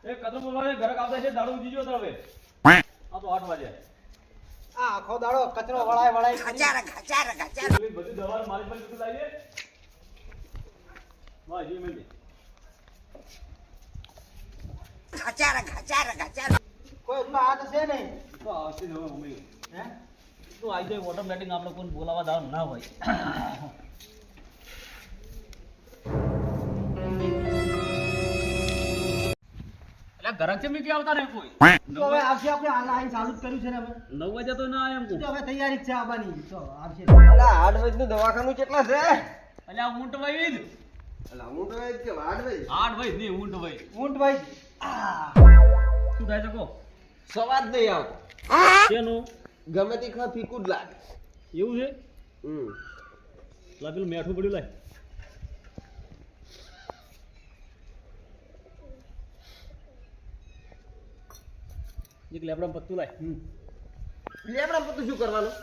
એક કદમ બોલવા ઘરે આવતા છે દારૂ જીજો તો હવે આ તો 8 વાગે આ આખો દાડો કચરો વળાય ખચાર બધી દવા મારી પર તું લાવીએ વાહ જી મેલી ખચાર કોઈ આ તો છે નહીં તો આવતી હવે મમ્મી હે તો આઈ જાય ઓટોમેટિક આપણે કોઈ બોલાવા દાવ ના હોય એટલે ઘરે છે મી કે આવતા નહીં કોઈ તો હવે આવશે આપણે હાલ આઈ ચાલુ જ કર્યું છે ને હવે 9 વાગે તો ના એમ તો હવે તૈયારી જ છે આવવાની તો આવશે અલા હાડવૈદ નું દવાખાનું કેટલા છે અલ્યા ઊંટ વૈદ અલા હું તો કે હાડવૈદ 8 વૈદ નહીં ઊંટ વૈદ ઊંટભાઈ શું થાય છે કો સવાદ નહીં આવતો કેનું ગમે તે ખા ફીકું જ લાગે એવું છે હમ લા પેલું મેઠું પડ્યું લાય એક લેબડા પત્તું લાય લેબડા પતું શું કરવાનું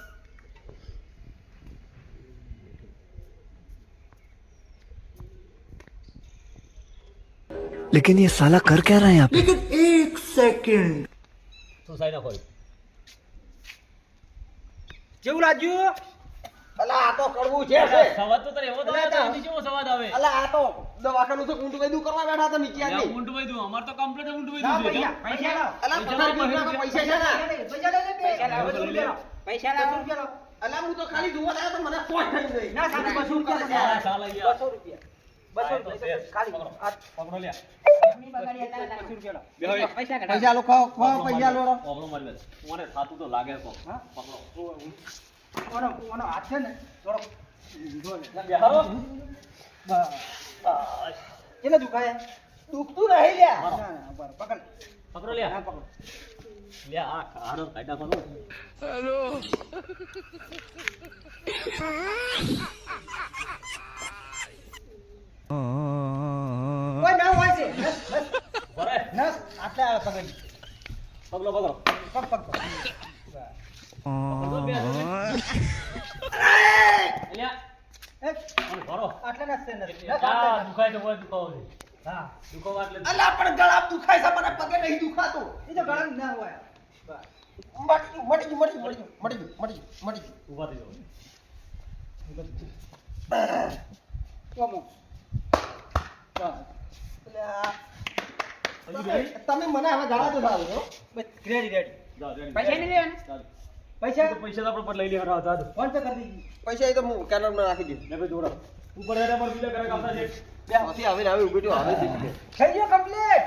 लेकिन ये साला कर क्या रहा है यहाँ पे? લેકિન 1 સેકન્ડ તો સાઈ નાખો કેવું લાગ્યું અલા આ તો કડવું છે સવાદ તો તને એવો તો આવે તો કેવો સવાદ આવે અલા આ તો દવાખાનું તો ઊંટ વૈદું કરવા બેઠા હતા નીચે યા આની ઊંટ વૈદું અમાર તો કમ્પ્લીટ ઊંટ ના વૈદું છે પૈસા લાવ અલા પૈસા પૈસા છે ને પૈસા લે પૈસા લાવ પૈસા લાવ અલા હું તો ખાલી જોવા આવ્યો તો મને પોટ થઈ ગઈ ના સાહેબ 200 રૂપિયા હા, ચાલ અહીંયા. 200 રૂપિયા 200 રૂપિયા ખાલી આ પકડો લ્યા ની બગાડી હતા 200 રૂપિયા બેહો એક. પૈસા લો ખાઓ પૈસા લો પકડો મારી વાત મને થાતું તો લાગે તો હા? પકડો ઓનો હાથ છે ને થોડો જો ને બેહારો બસ એને દુખાય દુખતું નહીં લ્યા મારો. ના ના બરાબર પકડ પકડો લ્યા હા પકડ લ્યા આ કાઢો કાઢા કરો ઓય ના હોય છે બસ બસ બરે નસ આટલા આવે પકડ પકડો પકડો પગ પગ પગ પકડો બે લ્યા એક મને ભરો આટલા નસ છે નસ આ દુખાય તો કોઈ દુખાવો છે હા દુખાવા એટલે અલા પણ ગળા દુખાય છે મને પગે નહીં દુખાતું એ તો ગળા ના હોય બસ મટી ગયું ઊભા થઈ જાઓ કોમો બસ તમે મને હવે જવા દો સારું છો બસ રેડી રેડી જાઓ રેડી પૈસા નહીં લેવાના? ચાલ. પૈસા તો પૈસા તો આપણે પર લઈ લેવા રાહ જાદુ ફોન પે કરી દીધી પૈસા એ તો હું કેનરમાં નાખી દઉં ને ભાઈ જોડા ઉપર હેરા પર બીજા ઘરે કાપતા છે ત્યાંથી હવે ઉભી રહ્યો હવે દીધી થઈ ગયો કમ્પ્લીટ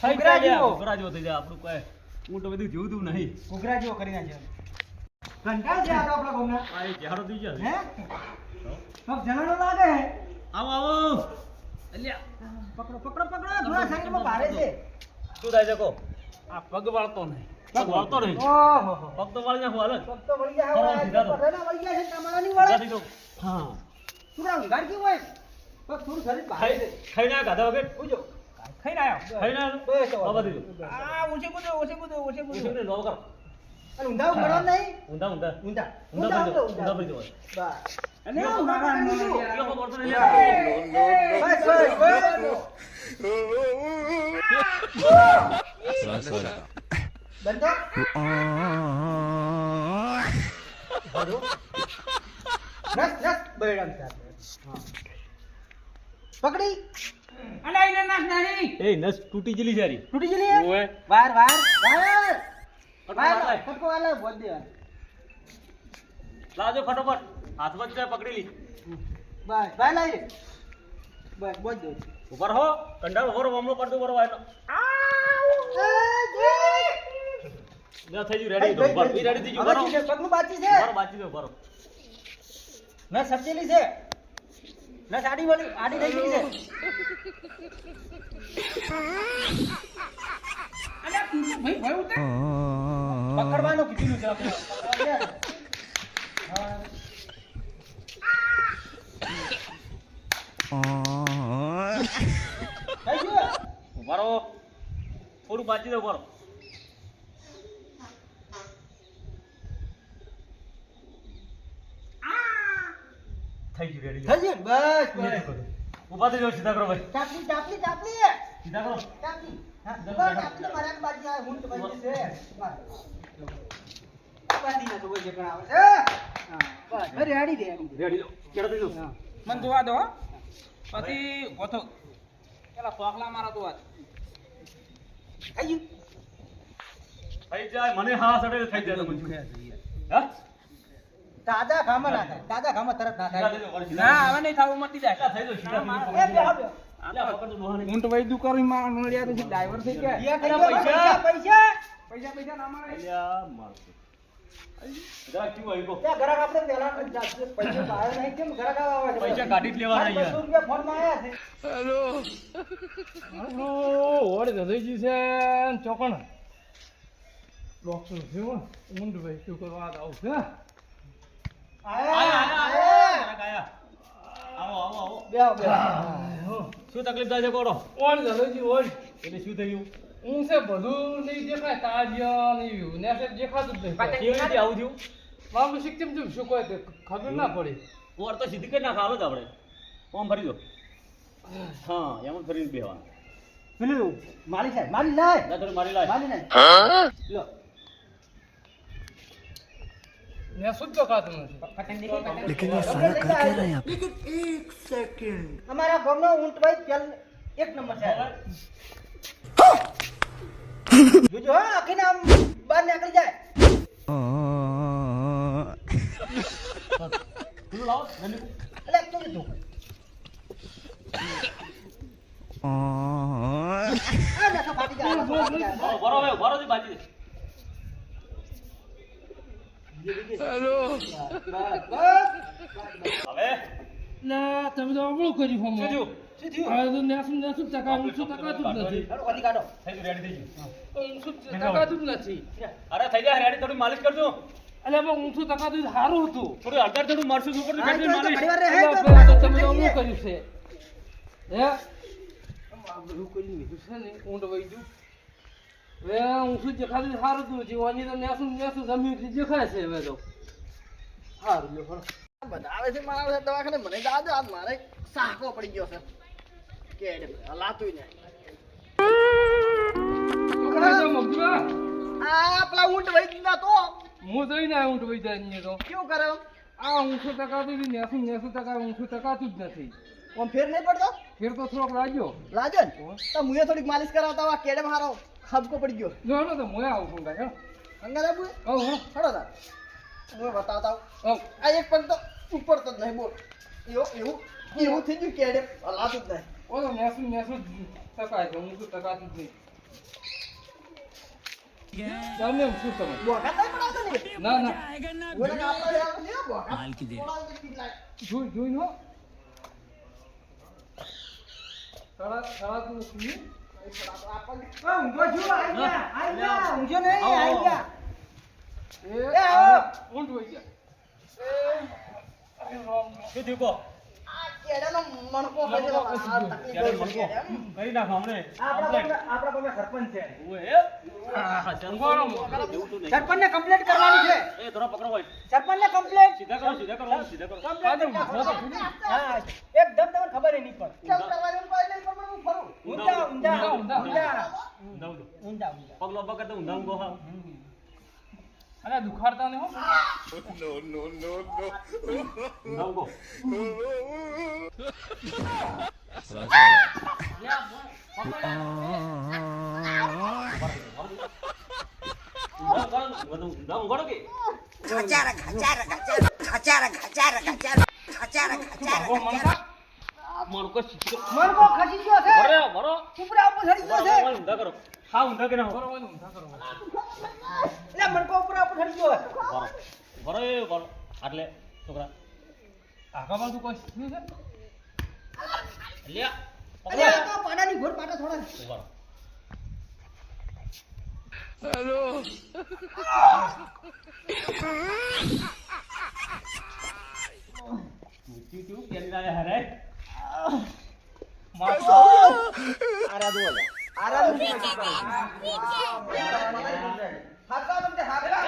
ઘૂઘરા જેવો ઘૂઘરા જેવો થઈ જાય આપણું કોઈ ઊંટ બધું જોયું નહીં ઘૂઘરા જેવો કરી નાખ્યો કંટાળ છે આ તો આપણા ગામના આ એ ઝાડો થઈ ગયા હે સબ જણાનો લાગે હે આવો આવો અલ્યા પકડો પકડો પકડો થોડા સાઈડમાં ભારે છે શું થાય છે કો આ પગ વાળતો નહીં પગ વાળતો નહીં ઓહો પગ તો વાળી નાખો હાલ પગ તો વળી ગયા હા, હવે સીધા તો. પગના વળી ગયા છે તમારા નહીં વળે થઈ દો હા થોડા ઊંઘાડ કેવું હોય પગ થોડું શરીર ભારે છે ખાઈ ના ગાધા વગર ઉજો ખાઈ આવ્યો ખાઈ ના બસ બાબા દીધો આ ઓછે કૂદો ઓછે કૂદો ઓછે કૂદો ઉછીને લો કર અને ઊંધા ઉઘડો નહીં ઊંધા ઊંધા ઊંધા ઊંધા પડી ઊંધા જાઓ ઊંધા પડી જાઓ બસ અને મારા એટલો પગ વળતો નહીં લે. બસ બસ બંધો રસ રસ બેડમ સાથે પકડી અલા ઇને નાખ નાની એ નસ તૂટી ગયેલી છે હારી. તૂટી ગઈ લે ઓય વાર વાર વાર ફટકો વાર લાય. ફટકો વાલા બોલ દે લાવજો ફટોફટ હાથમાં જ છે પકડી લી બસ ભાઈ લાઈ બસ બોલ દે ઉપર હો કંડાળ ઉપર મામલો પડતો બરો આયનો ના થઈ ગયું રેડી તો ઉપર ઈ રેડી થઈ ગયું બરો પગનું બાકી છે બરો બાજી દો બરો ના સચેલી છે ના સાડી વાળી આડી થઈ ગઈ છે અલ્યા તું તો ભાઈ ભાઈ ઉતર પકડવાનું કીધું છે આપણે હા થઈ ગયું બરો થોડું બાજી દો બરો થઈ ગયું રેડી થઈ ગયું બસ બસ ઉભા થઈ જાઓ સીધા કરો ભાઈ ચાપલી ચાપલી ચાપલી સીધા કરો ચાપલી હા બરાબર આપણે તો મારા બાજુ આ ઊંટ બાજુ છે બસ બાંધી ના તો કોઈ જે પણ આવે છે હા બસ અરે રેડી દે રેડી લો કેડો દીધો હા મને જોવા દો હો. પછી ગોથો પેલા પોખલા મારા તો વાત આયુ થઈ જાય મને હા સડે થઈ જાય તો મને હા દાદા ખામાં ના થાય દાદા ખામાં તરત ના થાય ના હવે નહીં થાવું મટી જાય થઈ જો સીધા એ બે હવે લે પકડ તો લોહાને ઊંટ વૈદું કરી માં નળિયા તો ડ્રાઈવર થઈ ગયા યા થઈ ગયો પૈસા પૈસા પૈસા પૈસા ના મળે અલ્યા મારતો જરા કેવું આવ્યો ત્યાં ઘરાક આપણે પહેલા પૈસા તો આવ્યો નહીં કેમ ઘરાક આવે છે પૈસા કાઢી જ લેવાના યાર. 200 રૂપિયા ફોનમાં આયા છે ઓડ ગધેજી છે ચોકણ ડોક્ટર છે ઊંટ ભાઈ શું કરવા આવું છે આયા આયા આયા આવો આવો આવો બેહો બેહો શું તકલીફ થાય છે કોડો ઓડ ગધેજી ઓડ એટલે શું થયું હું છે બધું નહીં દેખાય તાજિયા નહીં ને છે દેખાતું જ નહીં કેવી રીતે આવું થયું મારું સિસ્ટમ જેમ શું કોઈ ખબર ના પડી ઓર તો સીધી કરી નાખ હાલો જ આપણે ઓમ ફરી દો હા એમ જ ફરીને બેહવાનું પેલું મારી સાહેબ મારી લાય ના થોડી મારી લાય મારી લાય લો ને શુદ્ધ દેખાતું નથી लेकिन ये साला कर क्या रहा है यहाँ पे અમારા ગામનો ઊંટ ભાઈ પેલ એક નંબર છે જોજો હા આખીને આમ બહાર નીકળી જાય પેલું લાવો નંદી. એટલે તો કીધું આ નસો ફાટી જાય નસો ફાટી જાય. બરો બરો હવે બરો થી બાજી બસ હવે ના તમે તો અવળું કર્યું શું હમણાં થયું શું થયું આ તો નેસું ટકાતું જ નથી હાલો વધી કાઢો થઈ ગયું રેડી થઈ ગયું ઊંચું ટકાતું જ નથી અરે થઈ જાય રેડી થોડી માલિશ કરજો એટલે પણ ઊંચું ટકાતું સારું હતું થોડું હળદર થોડું મારશું ઉપર હા, તો માલિશ ઘણી વાર રહે એટલે તો પેલા તો પાછું તમે તો થઈ અવળું જાય. કર્યું છે હે આ બધું કરી લીધું છે ને ઊંટ વૈજું હવે ઊંચું દેખાતું સારું હતું જીવાની તો નેસું જમીન દેખાય છે હવે તો સારું લ્યો ખરો બધા આવે છે મારા આવે દવાખાને મને દાદા આજ મારે સાહકો પડી ગયો છે કે હલાતું નહીં આ પેલા ઊંટ વહી ના તો હું જઈને આવ્યો ઊંટ વૈજા અહીંયા તો કેવું કરે આ ઊંચું ટકાતું જ નેસું ટકા ઊંચું ટકાતું જ નથી આમ ફેર નહીં પડતો ફેર તો થોડોક લાગ્યો લાજો ને તો મુએ થોડીક માલિશ કરાવતા આ કેડે મારો ખબકો પડી ગયો જો હેડો તો મોયા આવું છું કાંઈ અંગા દાબુ હો હો હડો તા હું બતાવતા હું. હો આ એક પગ તો ઉપર તો જ નહીં બોલ એવું થઈ ગયું કેડે હલાતું જ નહીં ઓલો નેસું ટકાય છે ઊંચું ટકાતું જ નહીં તમે એમ શું સમજ બોકા નહીં પડાવતો ને ના ના ઓલા આપણા લે આપણે ને બોકા માલ કી દે જોઈ હો તળાતું નથી આ ઊંઘો છું આઈ ગયા ઊંઘો નહીં આવો, આઈ આવો. ગયા એ આવો. ઊંટ વઈ ગયા શું થયું કહો આ કેડાનો મણકો હોય છે આ તકલીફ ક્યારે હોય છે મળકો કરી નાખો હમણે આપણા ગામના સરપંચ છે ઓએ હા જેવું તો નહીં સરપંચને કમ્પ્લેટ કરવાની છે એ થોડા પકડો ભાઈ સરપંચને કમ્પ્લેટ સીધા કરો સીધા કરો હા એકદમ તમને ખબર ય નહીં પડે કેમ કરવાનું કોઈ નહીં પણ હું ફરું ઊંધા ઊંધા ઊંધા, ઊંધા ઊંધા ઊંધા ઊંધા ઊંધા પગ લોબા કરતા ઊંધા ઊંઘો હા અરે દુખાડતા ને હો ઊંધા ઊંઘો ઊંધા ઊંઘો કે ખચારા ખચારા ખચારા ખચારા ખચારા ખચારા ખચારા ખચારા ઓ મનકા મણકો સીધો મણકો ખસી ગયો છે બરો બરો ઉપરા ઉપર ચડી ગયો છે ઊંધા કરો હા ઊંધા કે ના હો બરોબર ઊંધા કરો એટલે મણકો ઉપરા ઉપર ચડી ગયો બરો બરો એ બરો આટલે છોકરા આગા બાજુ કોઈ શું છે લ્યા અરે આ તો પાડાની ઘોર પાટા થોડા બરો હેલો તું કેલી લાયા હરે આરા દો આરા દો હાકા તમને હાકા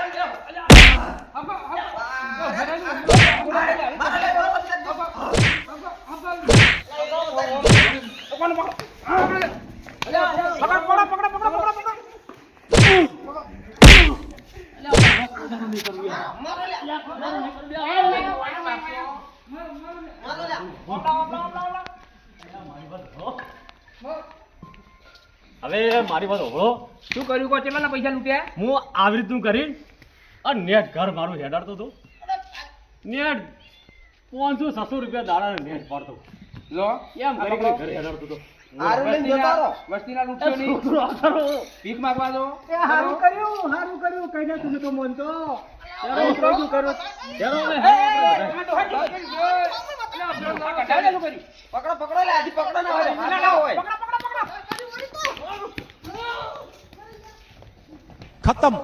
હવે મારી વાત હોભળો. શું કર્યું કો કેટલાના પૈસા લૂટ્યા હું આવી રીતનું કરી અને નેટ ઘર મારું હેડાડતો હતો. નેટ 500-600 રૂપિયા દાડા નેટ પાડતો. લો એમ કરી કરી ઘર હેડાડતો હતો. વસ્તીના લૂંટ્યો નહીં ભીખ માંગવા દો હારું કર્યું કઈને તું તો મન તો પકડો લે આજી પકડો ના હોય खत्म